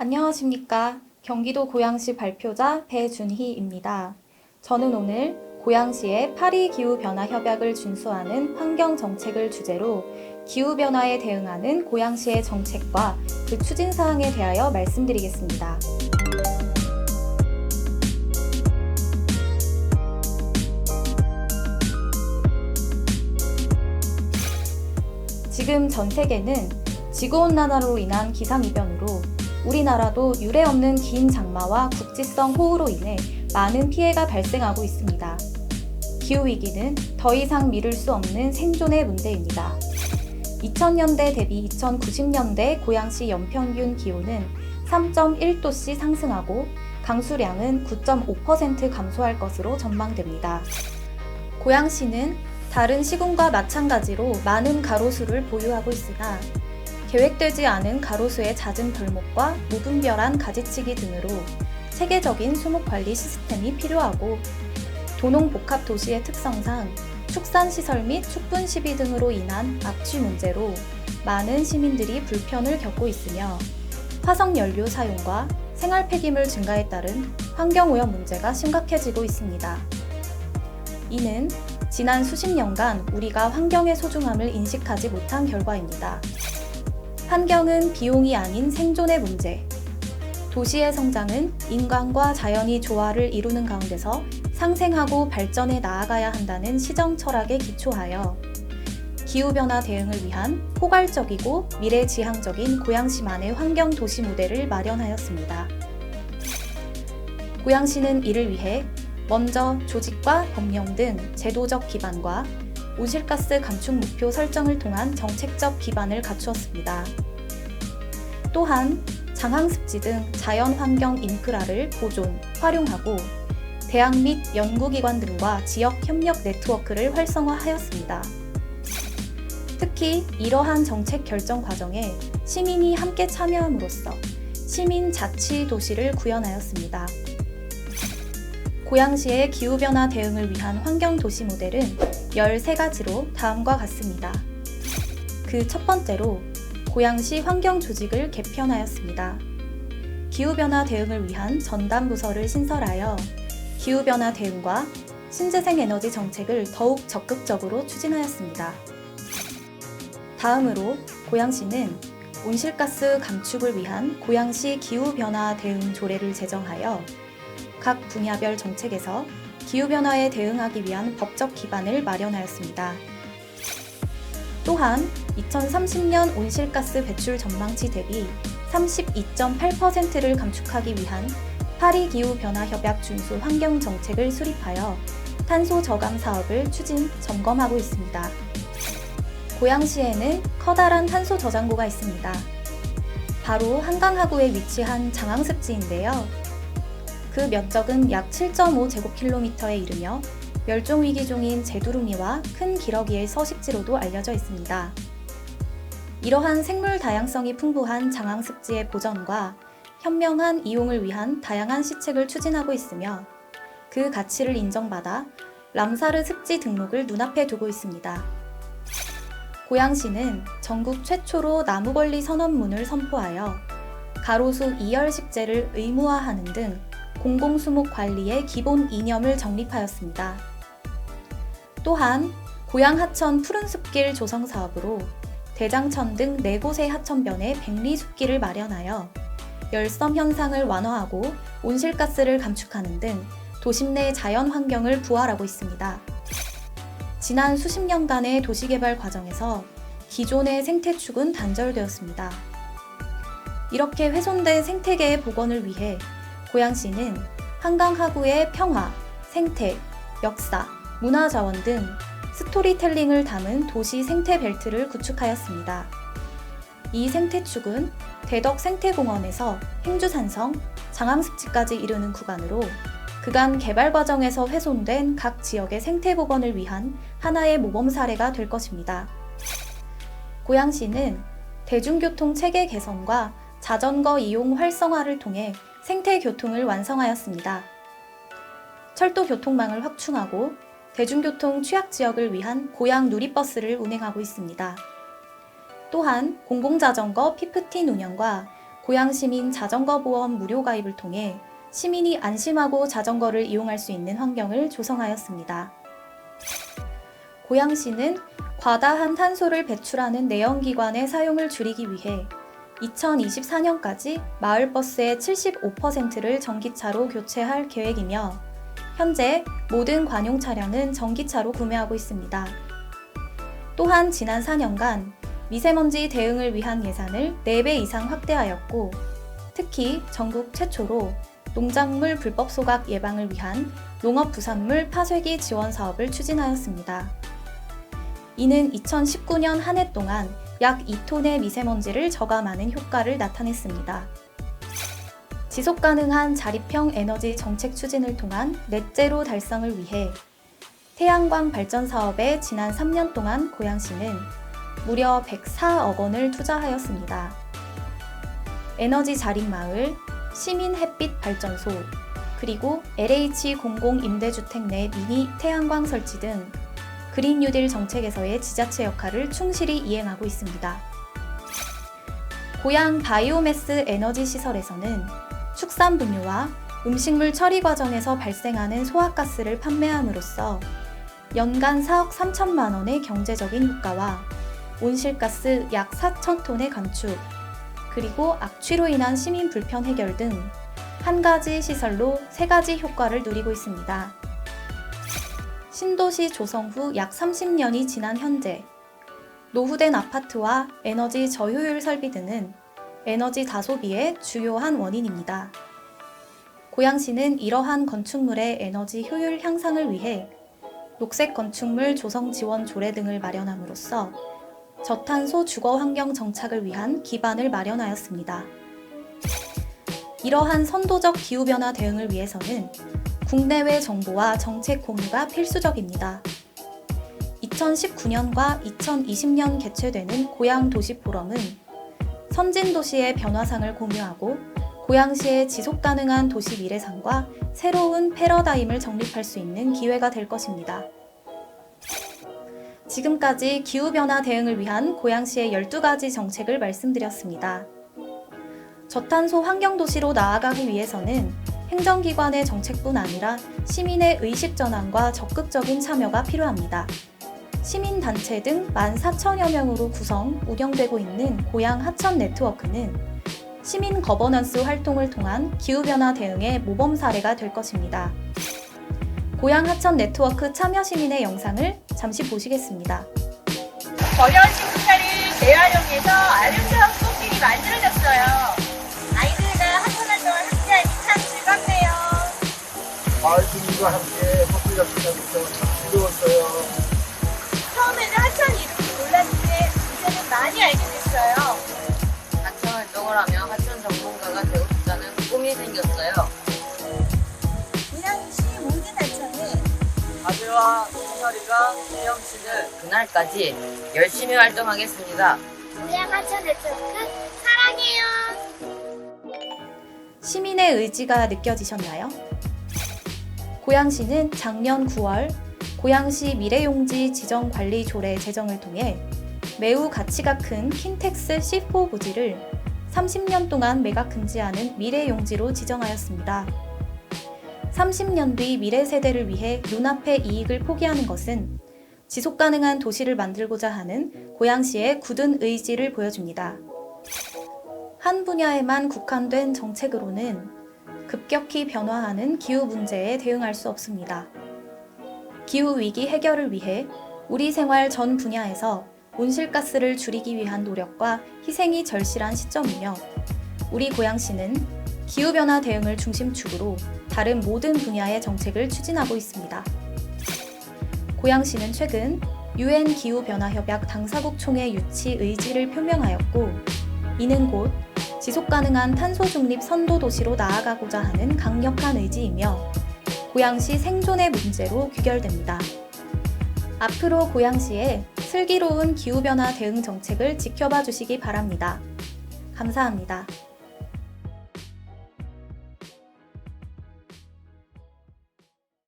안녕하십니까. 경기도 고양시 발표자 배준희입니다. 저는 오늘 고양시의 파리 기후변화 협약을 준수하는 환경정책을 주제로 기후변화에 대응하는 고양시의 정책과 그 추진사항에 대하여 말씀드리겠습니다. 지금 전 세계는 지구온난화로 인한 기상이변으로 우리나라도 유례없는 긴 장마와 국지성 호우로 인해 많은 피해가 발생하고 있습니다. 기후위기는 더 이상 미룰 수 없는 생존의 문제입니다. 2000년대 대비 2090년대 고양시 연평균 기온은 3.1도씨 상승하고 강수량은 9.5% 감소할 것으로 전망됩니다. 고양시는 다른 시군과 마찬가지로 많은 가로수를 보유하고 있으나 계획되지 않은 가로수의 잦은 벌목과 무분별한 가지치기 등으로 체계적인 수목관리 시스템이 필요하고 도농복합도시의 특성상 축산시설 및 축분 시비 등으로 인한 악취 문제로 많은 시민들이 불편을 겪고 있으며 화석연료 사용과 생활 폐기물 증가에 따른 환경오염 문제가 심각해지고 있습니다. 이는 지난 수십 년간 우리가 환경의 소중함을 인식하지 못한 결과입니다. 환경은 비용이 아닌 생존의 문제. 도시의 성장은 인간과 자연이 조화를 이루는 가운데서 상생하고 발전해 나아가야 한다는 시정 철학에 기초하여 기후변화 대응을 위한 포괄적이고 미래지향적인 고양시만의 환경 도시 모델을 마련하였습니다. 고양시는 이를 위해 먼저 조직과 법령 등 제도적 기반과 온실가스 감축 목표 설정을 통한 정책적 기반을 갖추었습니다. 또한 장항습지 등 자연환경 인프라를 보존, 활용하고 대학 및 연구기관 등과 지역 협력 네트워크를 활성화하였습니다. 특히 이러한 정책 결정 과정에 시민이 함께 참여함으로써 시민 자치 도시를 구현하였습니다. 고양시의 기후변화 대응을 위한 환경도시 모델은 13가지로 다음과 같습니다. 그 첫 번째로 고양시 환경조직을 개편하였습니다. 기후변화 대응을 위한 전담부서를 신설하여 기후변화 대응과 신재생에너지 정책을 더욱 적극적으로 추진하였습니다. 다음으로 고양시는 온실가스 감축을 위한 고양시 기후변화 대응 조례를 제정하여 각 분야별 정책에서 기후변화에 대응하기 위한 법적 기반을 마련하였습니다. 또한 2030년 온실가스 배출 전망치 대비 32.8%를 감축하기 위한 파리 기후변화 협약 준수 환경 정책을 수립하여 탄소 저감 사업을 추진, 점검하고 있습니다. 고양시에는 커다란 탄소 저장고가 있습니다. 바로 한강하구에 위치한 장항습지인데요. 그 면적은 약 7.5제곱킬로미터에 이르며 멸종위기종인 제두루미와 큰 기러기의 서식지로도 알려져 있습니다. 이러한 생물 다양성이 풍부한 장항습지의 보전과 현명한 이용을 위한 다양한 시책을 추진하고 있으며 그 가치를 인정받아 람사르 습지 등록을 눈앞에 두고 있습니다. 고양시는 전국 최초로 나무권리 선언문을 선포하여 가로수 이열식재를 의무화하는 등 공공수목 관리의 기본 이념을 정립하였습니다. 또한 고양하천 푸른숲길 조성 사업으로 대장천 등 4곳의 하천변에 백리숲길을 마련하여 열섬 현상을 완화하고 온실가스를 감축하는 등 도심 내 자연 환경을 부활하고 있습니다. 지난 수십 년간의 도시개발 과정에서 기존의 생태축은 단절되었습니다. 이렇게 훼손된 생태계의 복원을 위해 고양시는 한강하구의 평화, 생태, 역사, 문화자원 등 스토리텔링을 담은 도시 생태벨트를 구축하였습니다. 이 생태축은 대덕 생태공원에서 행주산성, 장항습지까지 이르는 구간으로 그간 개발 과정에서 훼손된 각 지역의 생태복원을 위한 하나의 모범 사례가 될 것입니다. 고양시는 대중교통 체계 개선과 자전거 이용 활성화를 통해 생태교통을 완성하였습니다. 철도 교통망을 확충하고 대중교통 취약지역을 위한 고양 누리버스를 운행하고 있습니다. 또한 공공자전거 피프틴 운영과 고양시민 자전거 보험 무료 가입을 통해 시민이 안심하고 자전거를 이용할 수 있는 환경을 조성하였습니다. 고양시는 과다한 탄소를 배출하는 내연기관의 사용을 줄이기 위해 2024년까지 마을버스의 75%를 전기차로 교체할 계획이며 현재 모든 관용 차량은 전기차로 구매하고 있습니다. 또한 지난 4년간 미세먼지 대응을 위한 예산을 4배 이상 확대하였고 특히 전국 최초로 농작물 불법 소각 예방을 위한 농업부산물 파쇄기 지원 사업을 추진하였습니다. 이는 2019년 한 해 동안 약 2톤의 미세먼지를 저감하는 효과를 나타냈습니다. 지속가능한 자립형 에너지 정책 추진을 통한 넷제로 달성을 위해 태양광 발전 사업에 지난 3년 동안 고양시는 무려 104억 원을 투자하였습니다. 에너지 자립마을, 시민 햇빛 발전소, 그리고 LH 공공 임대주택 내 미니 태양광 설치 등 그린 뉴딜 정책에서의 지자체 역할을 충실히 이행하고 있습니다. 고양 바이오매스 에너지 시설에서는 축산 분유와 음식물 처리 과정에서 발생하는 소화가스를 판매함으로써 연간 4억 3천만 원의 경제적인 효과와 온실가스 약 4천 톤의 감축, 그리고 악취로 인한 시민 불편 해결 등 한 가지 시설로 3가지 효과를 누리고 있습니다. 신도시 조성 후 약 30년이 지난 현재, 노후된 아파트와 에너지 저효율 설비 등은 에너지 다소비의 주요한 원인입니다. 고양시는 이러한 건축물의 에너지 효율 향상을 위해 녹색 건축물 조성 지원 조례 등을 마련함으로써 저탄소 주거 환경 정착을 위한 기반을 마련하였습니다. 이러한 선도적 기후변화 대응을 위해서는 국내외 정보와 정책 공유가 필수적입니다. 2019년과 2020년 개최되는 고양도시포럼은 선진도시의 변화상을 공유하고 고양시의 지속가능한 도시 미래상과 새로운 패러다임을 정립할 수 있는 기회가 될 것입니다. 지금까지 기후변화 대응을 위한 고양시의 12가지 정책을 말씀드렸습니다. 저탄소 환경도시로 나아가기 위해서는 행정기관의 정책뿐 아니라 시민의 의식 전환과 적극적인 참여가 필요합니다. 시민단체 등 14,000여 명으로 구성, 운영되고 있는 고양 하천 네트워크는 시민 거버넌스 활동을 통한 기후변화 대응의 모범 사례가 될 것입니다. 고양 하천 네트워크 참여 시민의 영상을 잠시 보시겠습니다. 어려운 식물자를 재활용해서 아름다운 꽃길이 만들어졌어요. 아이들과 하천 활동을 함께하니 참 즐겁네요. 마을 주민과 함께 커플 잡수면서 즐거웠어요. 처음에는 하천 이름을 몰랐는데 이제는 많이 알게 됐어요. 하천 활동을 하며 하천 전문가가 되고 싶다는 꿈이 생겼어요. 고양시 모든 하천에 아재와 승설이가 헤엄치는 그날까지 열심히 활동하겠습니다. 고양 하천 네트워크 사랑해요. 시민의 의지가 느껴지셨나요? 고양시는 작년 9월 고양시 미래용지 지정관리 조례 제정을 통해 매우 가치가 큰 킨텍스 C4 부지를 30년 동안 매각 금지하는 미래용지로 지정하였습니다. 30년 뒤 미래 세대를 위해 눈앞의 이익을 포기하는 것은 지속가능한 도시를 만들고자 하는 고양시의 굳은 의지를 보여줍니다. 한 분야에만 국한된 정책으로는 급격히 변화하는 기후 문제에 대응할 수 없습니다. 기후 위기 해결을 위해 우리 생활 전 분야에서 온실가스를 줄이기 위한 노력과 희생이 절실한 시점이며 우리 고양시는 기후변화 대응을 중심축으로 다른 모든 분야의 정책을 추진하고 있습니다. 고양시는 최근 UN 기후변화협약 당사국 총회 유치 의지를 표명하였고 이는 곧 지속가능한 탄소 중립 선도 도시로 나아가고자 하는 강력한 의지이며 고양시 생존의 문제로 귀결됩니다. 앞으로 고양시의 슬기로운 기후변화 대응 정책을 지켜봐 주시기 바랍니다. 감사합니다.